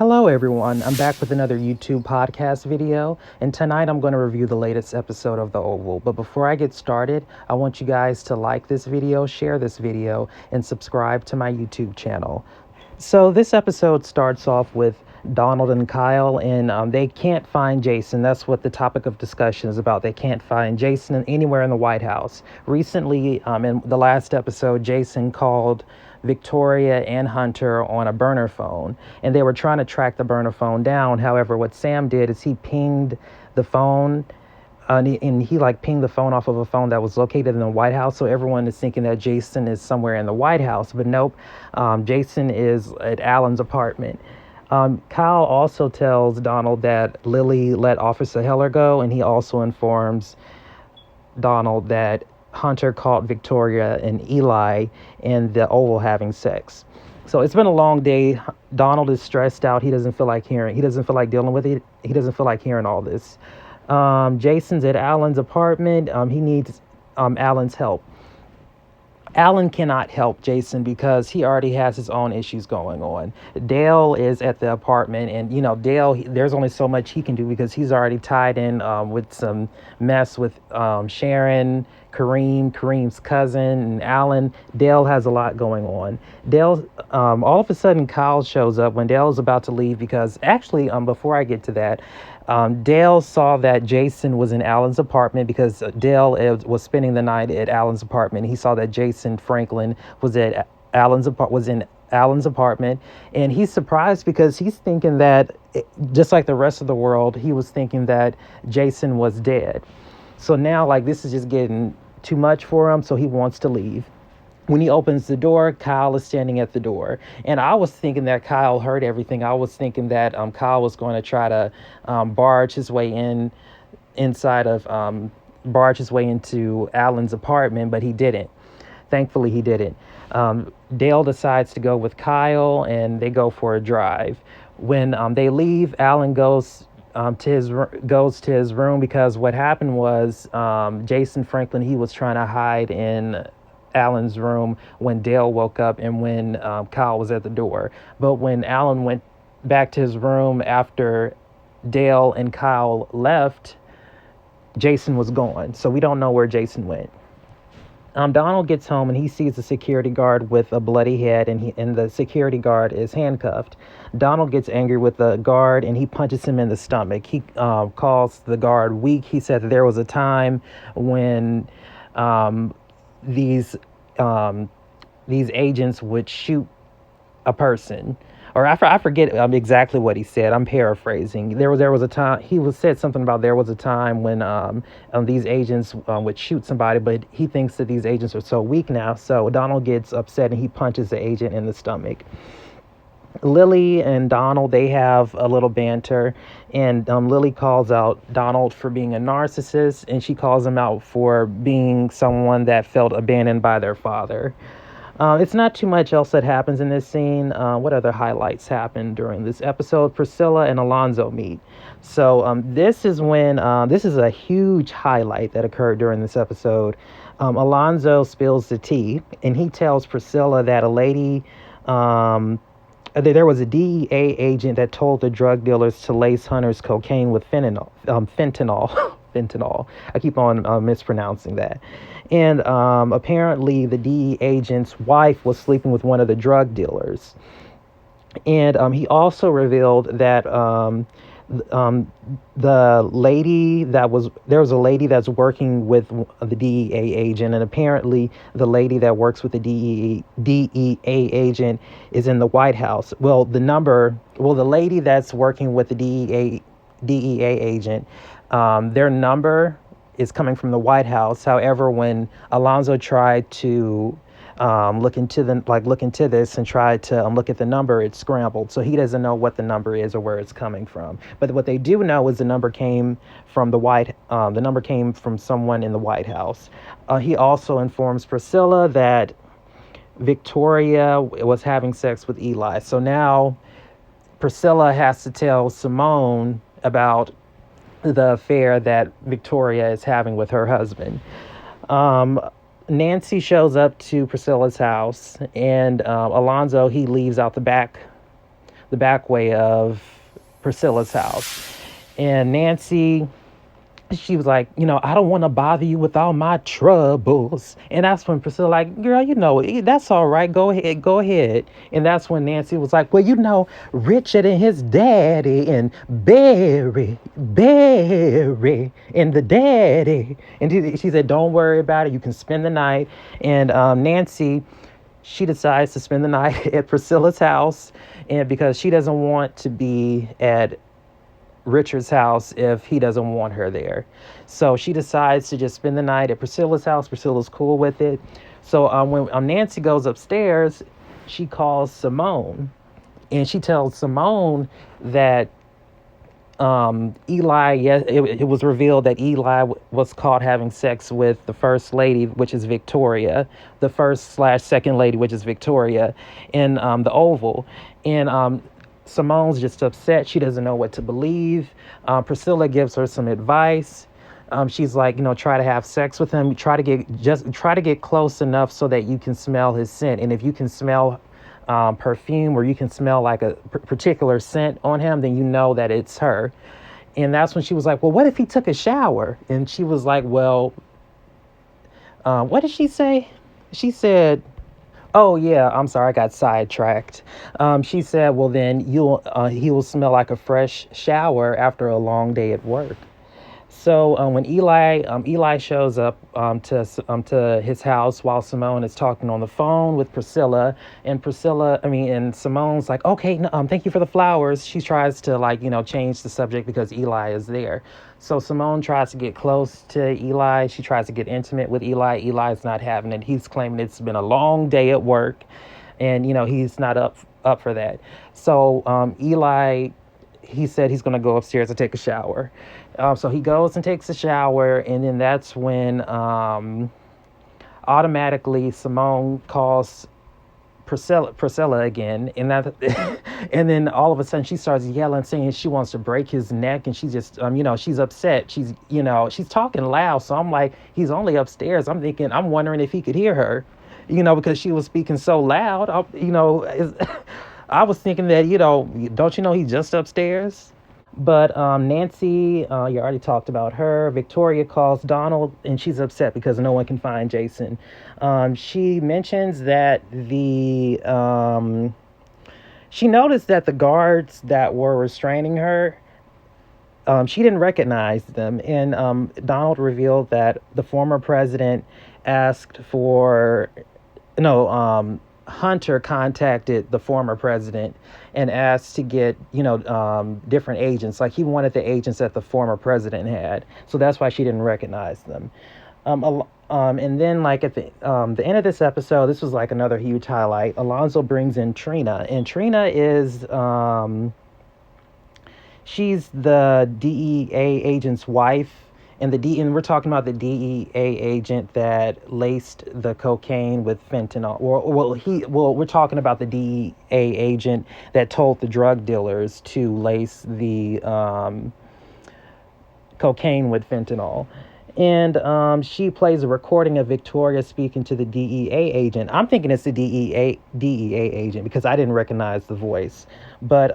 Hello everyone, I'm back with another YouTube podcast video, and tonight I'm going to review the latest episode of The Oval. But before I get started, I want you guys to like this video, share this video, and subscribe to my YouTube channel. So this episode starts off with Donald and Kyle, and they can't find Jason. That's what the topic of discussion is about. They can't find Jason anywhere in the White House. Recently, in the last episode, Jason called Victoria and Hunter on a burner phone, and they were trying to track the burner phone down. However, what Sam did is he pinged the phone, and he pinged the phone off of a phone that was located in the White House. So everyone is thinking that Jason is somewhere in the White House, but nope, Jason is at Alan's apartment. Kyle also tells Donald that Lily let Officer Heller go, and he also informs Donald that Hunter caught Victoria and Eli in the Oval having sex. So it's been a long day. Donald is stressed out. He doesn't feel like dealing with it. He doesn't feel like hearing all this. Jason's at Alan's apartment. He needs Alan's help. Alan cannot help Jason because he already has his own issues going on. Dale is at the apartment, and Dale, there's only so much he can do because he's already tied in with some mess with Sharon, Kareem's cousin, and Alan. Dale has a lot going on. Dale, all of a sudden, Kyle shows up when Dale is about to leave because actually, before I get to that, Dale saw that Jason was in Alan's apartment because Dale was spending the night at Alan's apartment. He saw that Jason Franklin was in Alan's apartment, and he's surprised because he's thinking that, just like the rest of the world, he was thinking that Jason was dead. So now, this is just getting too much for him, so he wants to leave. When he opens the door, Kyle is standing at the door. And I was thinking that Kyle heard everything. I was thinking that Kyle was going to try to barge his way into Alan's apartment, but he didn't. Thankfully, he didn't. Dale decides to go with Kyle, and they go for a drive. When they leave, Alan goes to his room because what happened was Jason Franklin, he was trying to hide in Alan's room when Dale woke up and when Kyle was at the door. But when Alan went back to his room after Dale and Kyle left, Jason was gone. So we don't know where Jason went. Donald gets home and he sees a security guard with a bloody head, and the security guard is handcuffed. Donald gets angry with the guard and he punches him in the stomach. He calls the guard weak. He said that there was a time when these agents would shoot a person, or I forget exactly what he said. I'm paraphrasing. There was a time said something about there was a time when these agents would shoot somebody, but he thinks that these agents are so weak now. So Donald gets upset and he punches the agent in the stomach. Lily and Donald, they have a little banter, and Lily calls out Donald for being a narcissist, and she calls him out for being someone that felt abandoned by their father. It's not too much else that happens in this scene. What other highlights happen during this episode? Priscilla and Alonzo meet. So this is a huge highlight that occurred during this episode. Alonzo spills the tea, and he tells Priscilla that there was a DEA agent that told the drug dealers to lace Hunter's cocaine with fentanyl. Fentanyl. I keep on mispronouncing that. And apparently the DEA agent's wife was sleeping with one of the drug dealers. And he also revealed that there was a lady that's working with the DEA agent, and apparently the lady that works with the DEA agent is in the White House. The lady that's working with the DEA agent, their number is coming from the White House. However, when Alonzo tried to look into this and tried to look at the number, it's scrambled. So he doesn't know what the number is or where it's coming from. But what they do know is the number came from someone in the White House. He also informs Priscilla that Victoria was having sex with Eli. So now Priscilla has to tell Simone about the affair that Victoria is having with her husband. Nancy shows up to Priscilla's house, and Alonzo, he leaves out the back the back way of Priscilla's house. And Nancy, she was like, I don't want to bother you with all my troubles. And that's when Priscilla like, girl, that's all right. Go ahead, go ahead. And that's when Nancy was like, well, Richard and his daddy and Barry and the daddy. And she said, don't worry about it. You can spend the night. And Nancy, she decides to spend the night at Priscilla's house, and because she doesn't want to be at Richard's house if he doesn't want her there. So she decides to just spend the night at Priscilla's house. Priscilla's cool with it. So when Nancy goes upstairs, she calls Simone, and she tells Simone that Eli, it was revealed that Eli was caught having sex with the first lady, which is Victoria, the first/second lady, which is Victoria, in the Oval. And Simone's just upset. She doesn't know what to believe. Priscilla gives her some advice. She's like, try to have sex with him. Try to get close enough so that you can smell his scent. And if you can smell perfume, or you can smell like a particular scent on him, then you know that it's her. And that's when she was like, well, what if he took a shower? And she was like, well, what did she say? She said, oh yeah, I'm sorry, I got sidetracked. She said, well, then he will smell like a fresh shower after a long day at work. So when Eli shows up to his house while Simone is talking on the phone with Priscilla, and Simone's like, okay, no, thank you for the flowers. She tries to change the subject because Eli is there. So Simone tries to get close to Eli. She tries to get intimate with Eli. Eli's not having it. He's claiming it's been a long day at work, and he's not up for that. So Eli, he said he's going to go upstairs and take a shower. So he goes and takes a shower, and then that's when automatically Simone calls Priscilla again, and and then all of a sudden she starts yelling, saying she wants to break his neck, and she just she's upset. She's talking loud, so I'm like, he's only upstairs. I'm wondering if he could hear her, because she was speaking so loud. I was thinking that don't he's just upstairs. But Nancy, you already talked about her. Victoria calls Donald, and she's upset because no one can find Jason. She mentions that she noticed that the guards that were restraining her, she didn't recognize them. And Donald revealed that the former president asked for, no, Hunter contacted the former president and asked to get, different agents. Like, he wanted the agents that the former president had. So that's why she didn't recognize them. And then, like, at the end of this episode, this was like another huge highlight. Alonzo brings in Trina, and Trina is she's the DEA agent's wife. And we're talking about the DEA agent that laced the cocaine with fentanyl. We're talking about the DEA agent that told the drug dealers to lace the cocaine with fentanyl. And she plays a recording of Victoria speaking to the DEA agent. I'm thinking it's the DEA agent because I didn't recognize the voice. But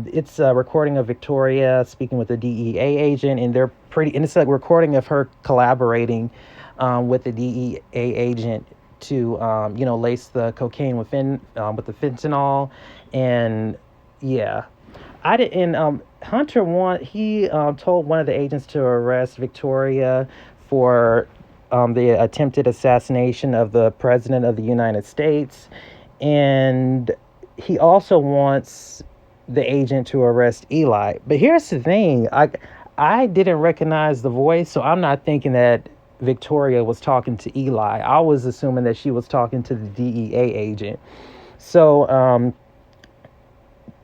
it's a recording of Victoria speaking with the DEA agent, and it's a recording of her collaborating with the DEA agent to lace the cocaine with the fentanyl. And yeah, Hunter told one of the agents to arrest Victoria for the attempted assassination of the President of the United States. And he also wants the agent to arrest Eli. But here's the thing. I didn't recognize the voice, so I'm not thinking that Victoria was talking to Eli. I was assuming that she was talking to the DEA agent. So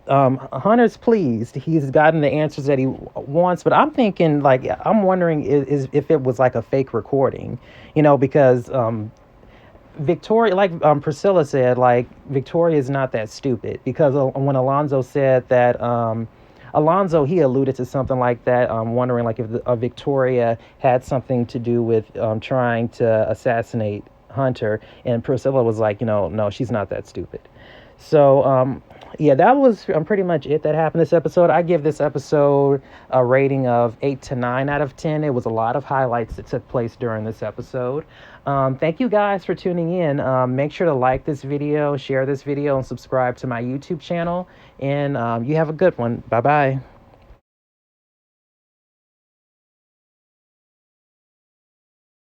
Hunter's pleased. He's gotten the answers that he wants, but I'm thinking, I'm wondering if it was like a fake recording, because Victoria, like Priscilla said, Victoria is not that stupid, because when Alonzo said that, he alluded to something like that, wondering if Victoria had something to do with trying to assassinate Hunter, and Priscilla was like, no, she's not that stupid. So, yeah, that was pretty much it that happened this episode. I give this episode a rating of 8 to 9 out of 10. It was a lot of highlights that took place during this episode. Thank you guys for tuning in. Make sure to like this video, share this video, and subscribe to my YouTube channel. And you have a good one. Bye bye.